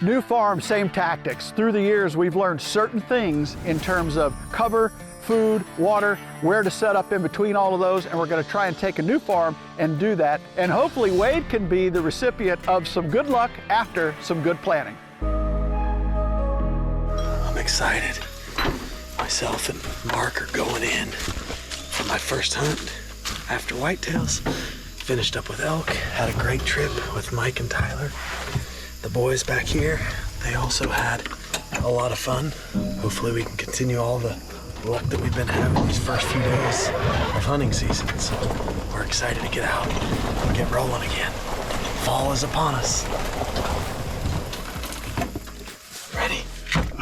New farm, same tactics. Through the years, we've learned certain things in terms of cover, food, water, where to set up in between all of those, and we're going to try and take a new farm and do that. And hopefully Wade can be the recipient of some good luck after some good planning. I'm excited. Myself and Mark are going in for my first hunt after whitetails. Finished up with elk, had a great trip with Mike and Tyler. The boys back here, they also had a lot of fun. Hopefully we can continue all the luck that we've been having these first few days of hunting season. So we're excited to get out and get rolling again. Fall is upon us. Ready?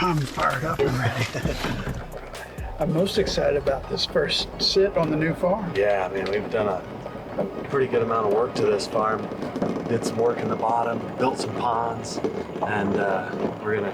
I'm fired up and ready. I'm most excited about this first sit on the new farm. Yeah, I mean, we've done a pretty good amount of work to this farm. Did some work in the bottom, built some ponds, and we're gonna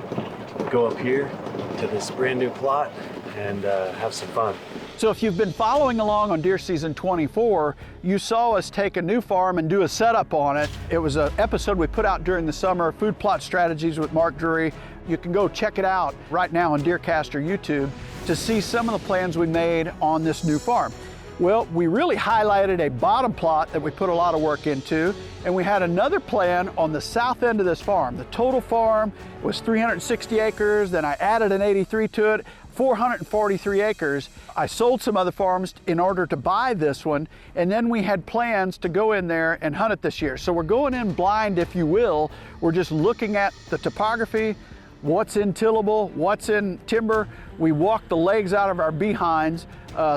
go up here to this brand new plot and have some fun. So if you've been following along on deer season 24, you saw us take a new farm and do a setup on it. It was an episode we put out during the summer, Food Plot Strategies with Mark Drury. You can go check it out right now on DeerCast or YouTube to see some of the plans we made on this new farm. Well, we really highlighted a bottom plot that we put a lot of work into, and we had another plan on the south end of this farm. The total farm was 360 acres, then I added an 83 to it, 443 acres. I sold some other farms in order to buy this one, and then we had plans to go in there and hunt it this year. So we're going in blind, if you will. We're just looking at the topography, what's in tillable, what's in timber. We walked the legs out of our behinds,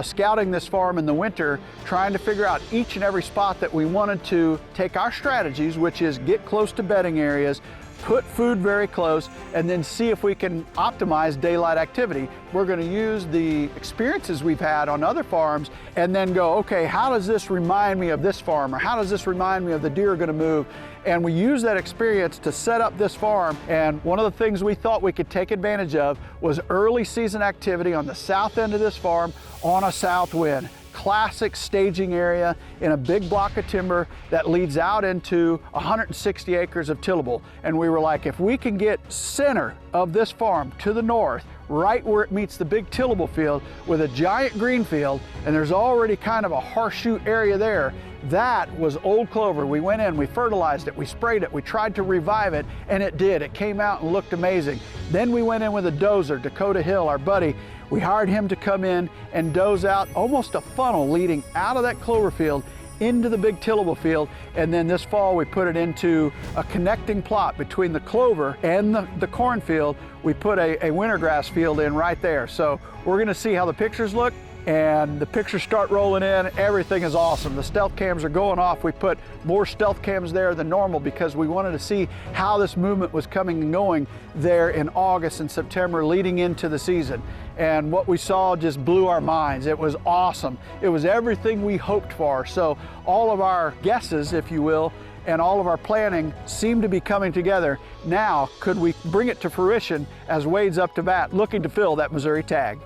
scouting this farm in the winter, trying to figure out each and every spot that we wanted to take our strategies, which is get close to bedding areas, put food very close, and then see if we can optimize daylight activity. We're going to use the experiences we've had on other farms and then go, okay, how does this remind me of this farm, or how does this remind me of the deer are going to move? And we use that experience to set up this farm. And one of the things we thought we could take advantage of was early season activity on the south end of this farm on a south wind. Classic staging area in a big block of timber that leads out into 160 acres of tillable. And we were like, if we can get center of this farm to the north, right where it meets the big tillable field with a giant green field, and there's already kind of a horseshoe area there, that was old clover. We went in, we fertilized it, we sprayed it, we tried to revive it, and it did. It came out and looked amazing. Then we went in with a dozer, Dakota Hill, our buddy. We hired him to come in and doze out almost a funnel leading out of that clover field into the big tillable field. And then this fall we put it into a connecting plot between the clover and the cornfield. We put a wintergrass field in right there. So we're gonna see how the pictures look, and the pictures start rolling in. Everything is awesome. The stealth cams are going off. We put more stealth cams there than normal because we wanted to see how this movement was coming and going there in August and September leading into the season. And what we saw just blew our minds. It was awesome. It was everything we hoped for. So all of our guesses, if you will, and all of our planning seemed to be coming together. Now, could we bring it to fruition as Wade's up to bat, looking to fill that Missouri tag?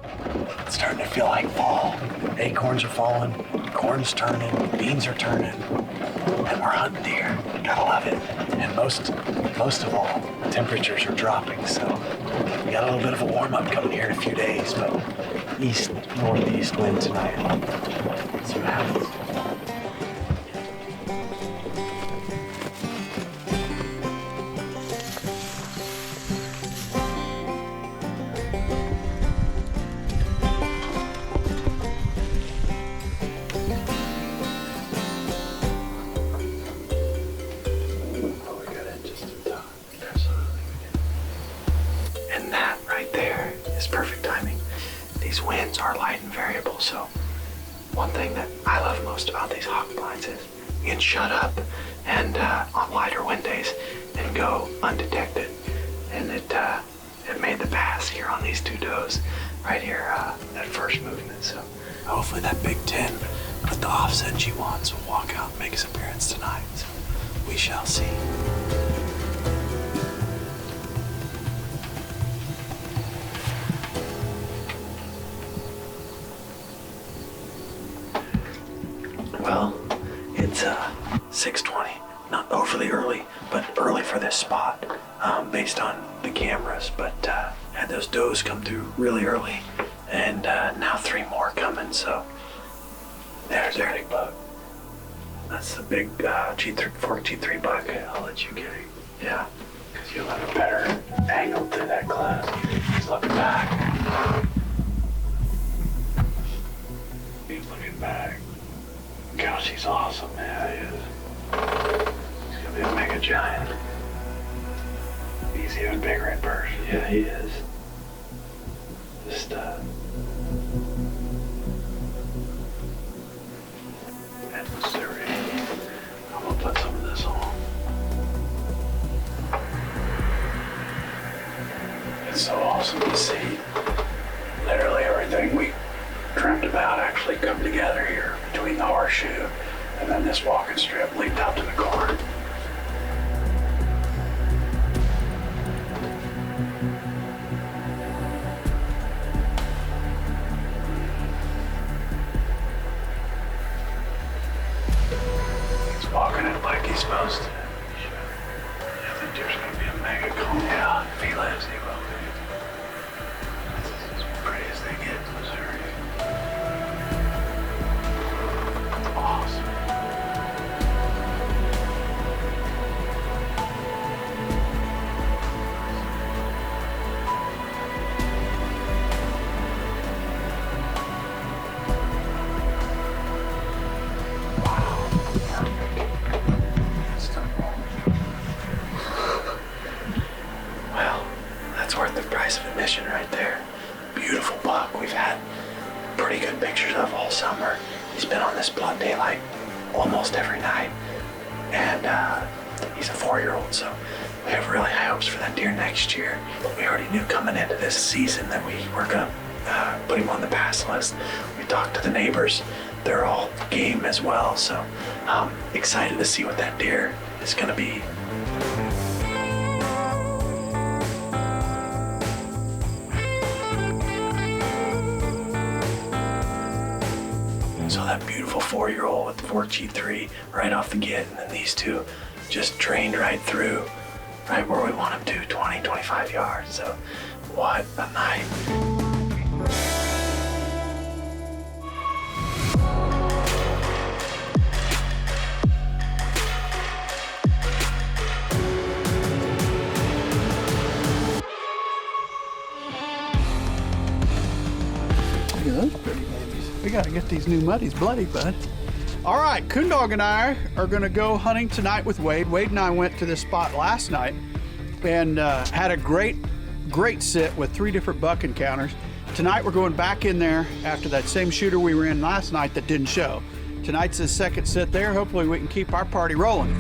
It's starting to feel like fall. Acorns are falling, corn's turning, beans are turning, and we're hunting deer. Gotta love it. And most of all, the temperatures are dropping, so we got a little bit of a warm-up coming here in a few days, but east-northeast wind tonight. Let's see what happens. Perfect timing. These winds are light and variable, so one thing that I love most about these hawk blinds is you can shut up and on lighter wind days and go undetected. And it made the pass here on these two does right here, that first movement. So hopefully that Big 10 with the offset she wants will walk out and make his appearance tonight. So we shall see. Well, it's 6:20, not overly early, but early for this spot. based on the cameras, but had those does come through really early, and now 3 more coming. So there's their big buck. That's the big fork G3 buck. I'll let you get it. Yeah, because you'll have a better angle through that cloud. He's looking back. He's looking back. Gosh, he's awesome, man. He is. He's gonna be a mega giant. He's even bigger in person. Yeah, he is. Just and Missouri. I'm gonna put some of this on. It's so awesome to see literally everything we dreamt about actually come together here between the horseshoe and then this walking strip leading out to the corn. He's walking it like he's supposed to. Yeah, the deer's gonna be a mega cone. Yeah, if he lives, he will be. It's as pretty as they get in Missouri. Awesome. Wow, perfect. That's done wrong. Well, that's worth the price of admission right there. Beautiful buck. We've had pretty good pictures of all summer. He's been on this blood daylight almost every night, and he's a 4-year-old, so we have really high hopes for that deer next year. We already knew coming into this season that we were gonna put him on the pass list. We talked to the neighbors; they're all game as well, so I'm excited to see what that deer is gonna be. So that beautiful 4-year-old with the fork G3 right off the get, and then these two just trained right through, right where we want them to, 20, 25 yards. So what a night. Look at those pretty babies. We gotta get these new muddies bloody, bud. All right, Coondog and I are gonna go hunting tonight with Wade. Wade and I went to this spot last night and had a great sit with 3 different buck encounters. Tonight we're going back in there after that same shooter we were in last night that didn't show. Tonight's the second sit there. Hopefully we can keep our party rolling.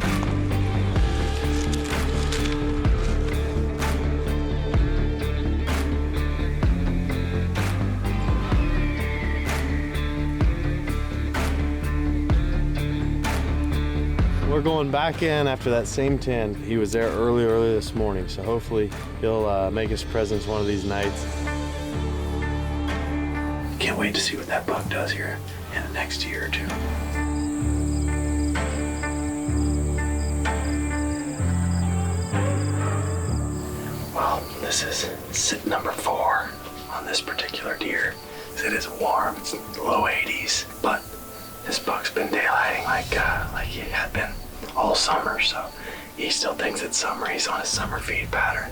We're going back in after that same 10. He was there early this morning, so hopefully he'll make his presence one of these nights. Can't wait to see what that buck does here in the next year or two. Well, this is sit number 4 on this particular deer. It is warm, it's low 80s, but this buck's been daylighting like he had been all summer, so he still thinks it's summer. He's on his summer feed pattern.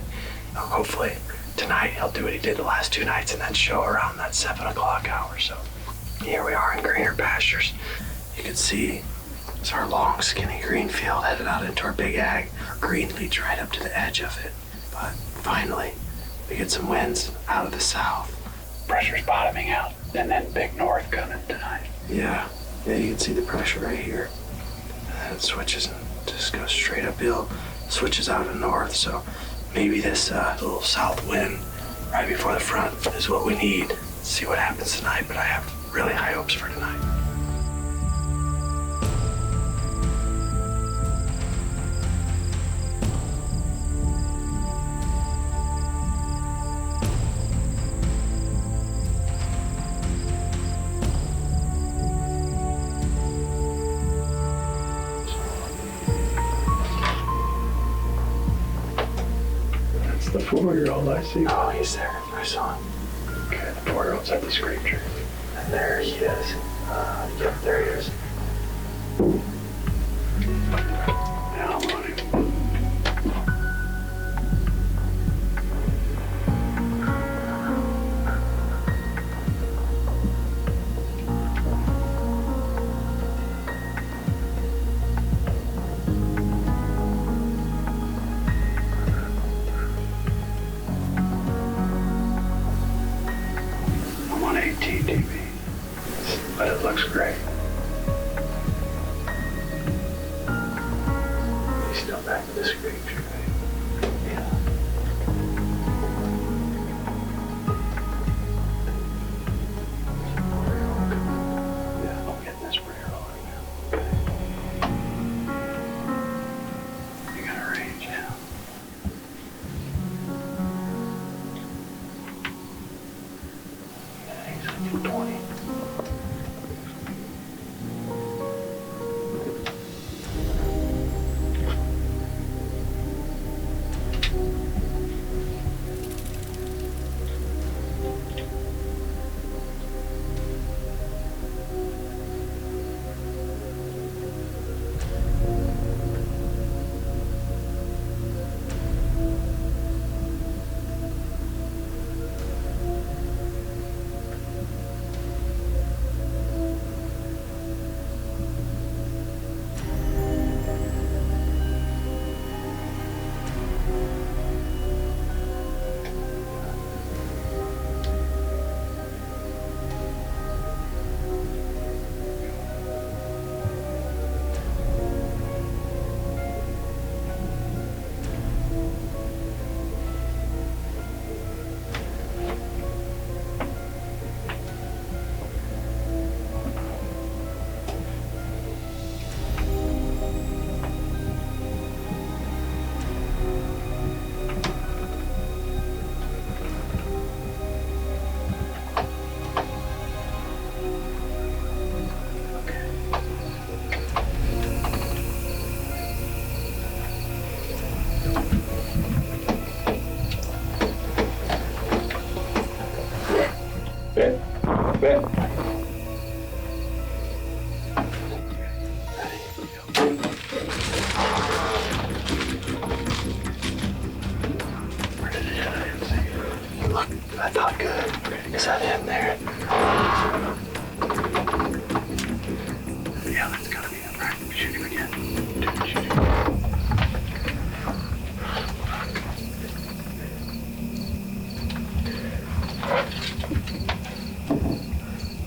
Hopefully tonight he'll do what he did the last 2 nights and then show around that 7 o'clock hour. So here we are in greener pastures. You can see it's our long skinny green field headed out into our big ag. Our green leads right up to the edge of it. But finally we get some winds out of the south. Pressure's bottoming out, and then big north coming tonight. Yeah, you can see the pressure right here. And then it switches and just goes straight uphill, switches out of the north. So maybe this little south wind right before the front is what we need. Let's see what happens tonight, but I have really high hopes for tonight. The 4-year-old, I see. Oh, he's there. I saw him. Okay, the 4-year-old's at the scrape tree. And there he is. Yep, there he is. Now I'm on him. I'm on 18 dB, but it looks great. He's still back to the scrape tree, right? Yeah. Yeah, I'm getting this sprayer on now. Okay. You got a range now. Yeah, he's at 220. I thought good. Is that him there? Yeah, that's gotta be him, right? Shoot him again. Shoot him.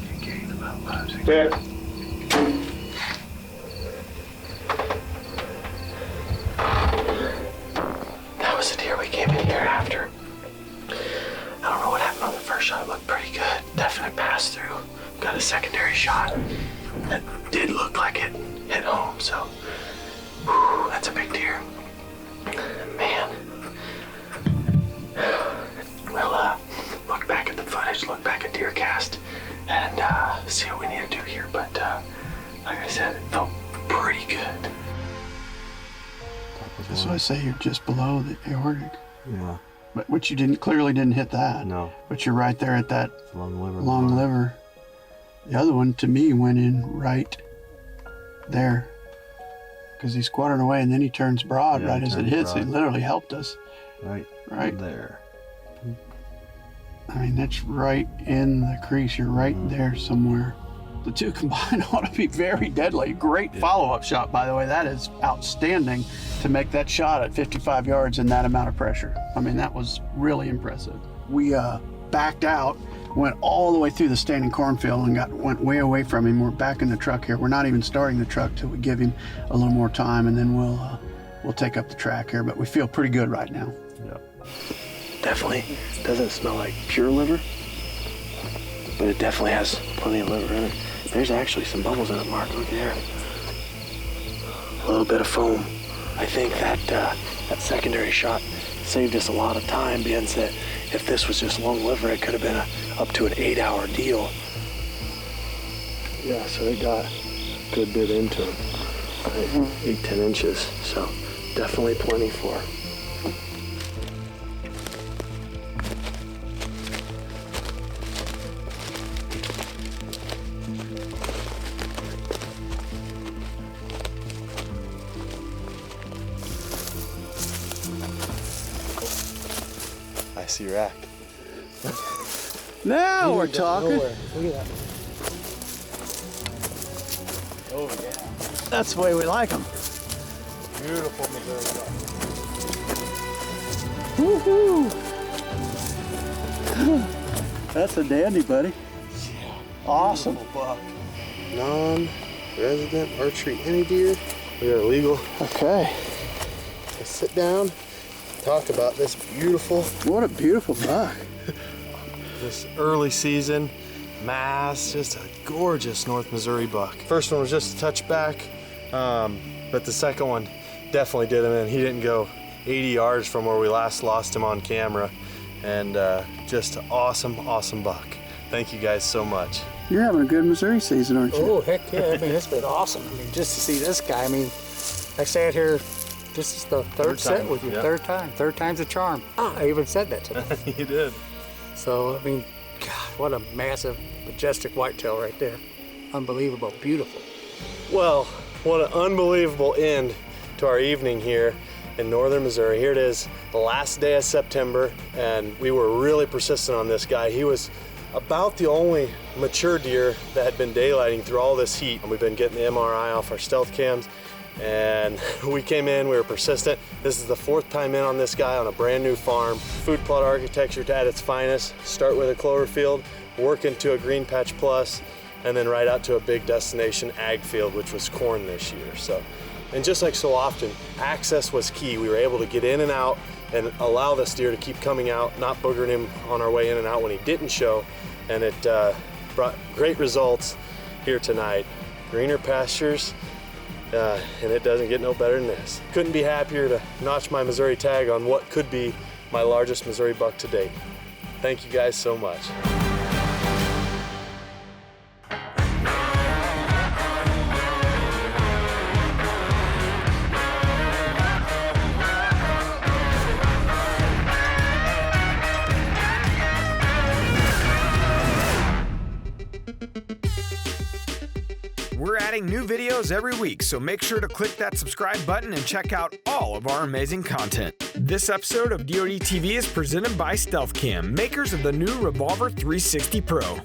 You gained about 5 seconds. Yeah. That was the deer we came in here after. I don't know what happened on the first shot. It looked pretty good. Definite pass through. Got a secondary shot that did look like it hit home. So, whew, that's a big deer. Man. We'll look back at the footage, look back at DeerCast, and see what we need to do here. But like I said, it felt pretty good. That's why I say you're just below the aortic. Yeah. But which you clearly didn't hit that. No. But you're right there at that Long liver. The other one to me went in right there. Because he's squatting away and then he turns broad right as it hits. It literally helped us. Right there. I mean, that's right in the crease. You're right there somewhere. The two combined ought to be very deadly. Great follow-up shot, by the way. That is outstanding to make that shot at 55 yards in that amount of pressure. I mean, that was really impressive. We backed out, went all the way through the standing cornfield and went way away from him. We're back in the truck here. We're not even starting the truck till we give him a little more time, and then we'll take up the track here. But we feel pretty good right now. Yep. Definitely doesn't smell like pure liver, but it definitely has plenty of liver in it. There's actually some bubbles in it, Mark. Look there. A little bit of foam. I think that that secondary shot saved us a lot of time, being that if this was just long liver, it could have been up to an 8-hour deal. Yeah, so it got a good bit into him. 8-10 inches. So definitely plenty for I see rack. Now we're talking. Nowhere. Look at that. Oh yeah. That's the way we like them. Beautiful Missouri Woohoo! That's a dandy, buddy. Yeah. Awesome. Buck. Non-resident archery any deer. We got illegal. Okay. Let's sit down, talk about this beautiful, What a beautiful buck. this early season mass, just a gorgeous North Missouri buck. First one was just a touchback, but the second one definitely did him in. He didn't go 80 yards from where we last lost him on camera, and just an awesome, awesome buck. Thank you guys so much. You're having a good Missouri season, aren't you? Oh, heck yeah. I mean, it's been awesome. I mean, just to see this guy. I mean, I sat here, this is the third set time, with you. yeah. Third time's a charm. I even said that to him. You did. So, I mean, God, what a massive, majestic whitetail right there. Unbelievable, beautiful. Well, what an unbelievable end to our evening here in northern Missouri. Here it is, the last day of September, and we were really persistent on this guy. He was about the only mature deer that had been daylighting through all this heat. And we've been getting the MRI off our stealth cams, and we came in, we were persistent. This is the 4th time in on this guy on a brand new farm. Food plot architecture at its finest. Start with a clover field, work into a green patch plus, and then right out to a big destination ag field, which was corn this year. So, and just like so often, access was key. We were able to get in and out and allow this deer to keep coming out, not boogering him on our way in and out when he didn't show. And it brought great results here tonight. Greener pastures, and it doesn't get no better than this. Couldn't be happier to notch my Missouri tag on what could be my largest Missouri buck to date. Thank you guys so much. We're adding new videos every week, so make sure to click that subscribe button and check out all of our amazing content. This episode of DoD TV is presented by Stealth Cam, makers of the new Revolver 360 Pro.